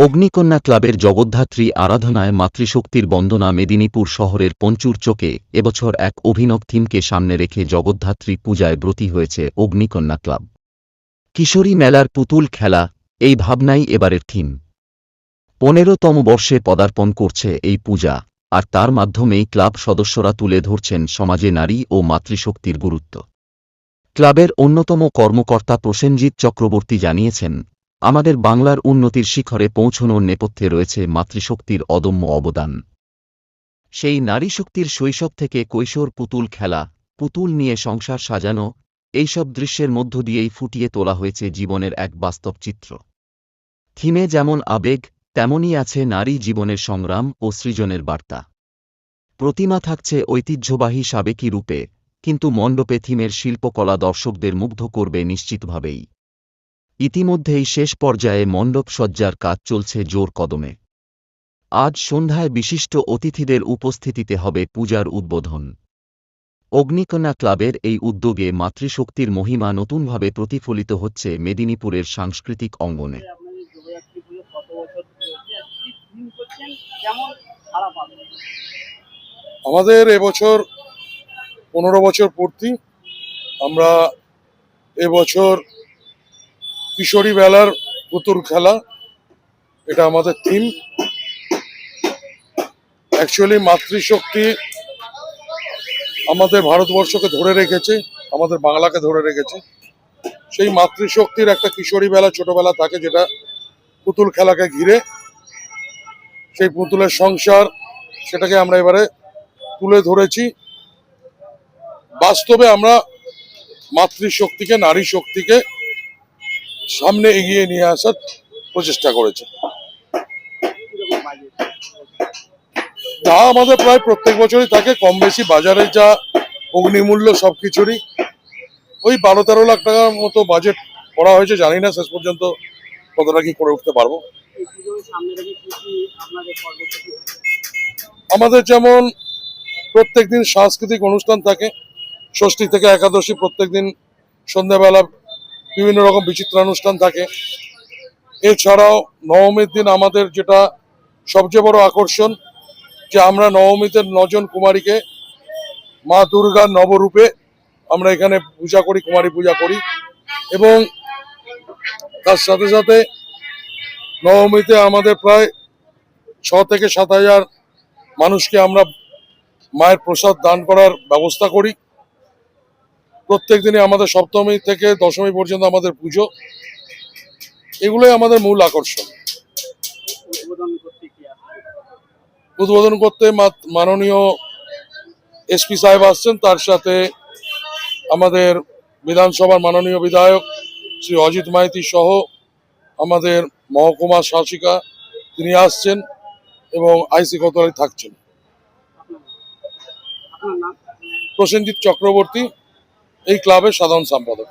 অগ্নিকন্যা ক্লাবের জগদ্ধাত্রী আরাধনায় মাতৃশক্তির বন্দনা মেদিনীপুর শহরের পঞ্চুর চোকে এবছর এক অভিনব থিমকে সামনে রেখে জগদ্ধাত্রী পূজায় ব্রতী হয়েছে অগ্নিকন্যা ক্লাব। কিশোরী মেলার পুতুল খেলা, এই ভাবনাই এবারের থিম। ১৫তম বর্ষে পদার্পণ করছে এই পূজা, আর তার মাধ্যমেই ক্লাব সদস্যরা তুলে ধরছেন সমাজে নারী ও মাতৃশক্তির গুরুত্ব। ক্লাবের অন্যতম কর্মকর্তা প্রসেনজিৎ চক্রবর্তী জানিয়েছেন, আমাদের বাংলার উন্নতির শিখরে পৌঁছনোর নেপথ্যে রয়েছে মাতৃশক্তির অদম্য অবদান। সেই নারীশক্তির শৈশব থেকে কৈশোর পুতুল খেলা, পুতুল নিয়ে সংসার সাজানো, এইসব দৃশ্যের মধ্য দিয়েই ফুটিয়ে তোলা হয়েছে জীবনের এক বাস্তব চিত্র। থিমে যেমন আবেগ, তেমনই আছে নারী জীবনের সংগ্রাম ও সৃজনের বার্তা। প্রতিমা থাকছে ঐতিহ্যবাহী সাবেকি রূপে, কিন্তু মণ্ডপে থিমের শিল্পকলা দর্শকদের মুগ্ধ করবে নিশ্চিতভাবেই। ইতিমধ্যেই শেষ পর্যায়ে মণ্ডপ সজ্জার কাজ চলছে জোর কদমে। আজ সন্ধ্যায় বিশিষ্ট অতিথিদের উপস্থিতিতে হবে পূজার উদ্বোধন। অগ্নিকন্যা ক্লাবের এই উদ্যোগে মাতৃশক্তির মহিমা নতুনভাবে প্রতিফলিত হচ্ছে মেদিনীপুরের সাংস্কৃতিক অঙ্গনে। আমাদের এবছর 15 বছর পূর্তি। আমরা এবছর কিশোরী বেলার পুতুল খেলা, এটা আমাদের থিম। অ্যাকচুয়ালি মাতৃশক্তি আমাদের ভারতবর্ষকে ধরে রেখেছে, আমাদের বাংলাকে ধরে রেখেছে। সেই মাতৃশক্তির একটা কিশোরী বেলা, ছোটবেলা থাকে, যেটা পুতুল খেলাকে ঘিরে। সেই পুতুলের সংসার, সেটাকে আমরা এবারে তুলে ধরেছি। বাস্তবে আমরা মাতৃশক্তিকে, নারী শক্তিকে সামনে এগিয়ে নিয়ে আসার প্রচেষ্টা করেছে। তা আমাদের প্রায় প্রত্যেক বছরই থাকে, কম বেশি বাজারে যা অগ্নিমূল্য সবকিছুরই ওই 12-13 লাখ টাকার মতো বাজেট করা হয়েছে। জানি না শেষ পর্যন্ত কতটা কি করে উঠতে পারবো। আমাদের যেমন প্রত্যেকদিন সাংস্কৃতিক অনুষ্ঠান থাকে, ষষ্ঠী থেকে একাদশী প্রত্যেকদিন সন্ধ্যাবেলা বিভিন্ন রকম বিচিত্রানুষ্ঠান থাকে। এছাড়াও নবমীর দিন আমাদের যেটা সবচেয়ে বড় আকর্ষণ, যে আমরা নবমীতে 9 জন কুমারীকে মা দুর্গার নবরূপে আমরা এখানে পূজা করি, কুমারী পূজা করি। এবং তার সাথে সাথে নবমীতে আমাদের প্রায় 6 থেকে 7 হাজার মানুষকে আমরা মায়ের প্রসাদ দান করার ব্যবস্থা করি। প্রত্যেক দিনই আমাদের সপ্তমী থেকে দশমী পর্যন্ত আমাদের পুজো। এগুলোই আমাদের মূল আকর্ষণ। উদ্বোধন করতে মাননীয় এসপি সাহেব আসছেন, তার সাথে আমাদের বিধানসভার মাননীয় বিধায়ক শ্রী অজিত মাইতি সহ আমাদের মহকুমা শাসিকা তিনি আসছেন এবং আইসি কোতোয়ালি থাকছেন। প্রসেনজিৎ চক্রবর্তী, এই ক্লাবের সাধারণ সম্পাদক।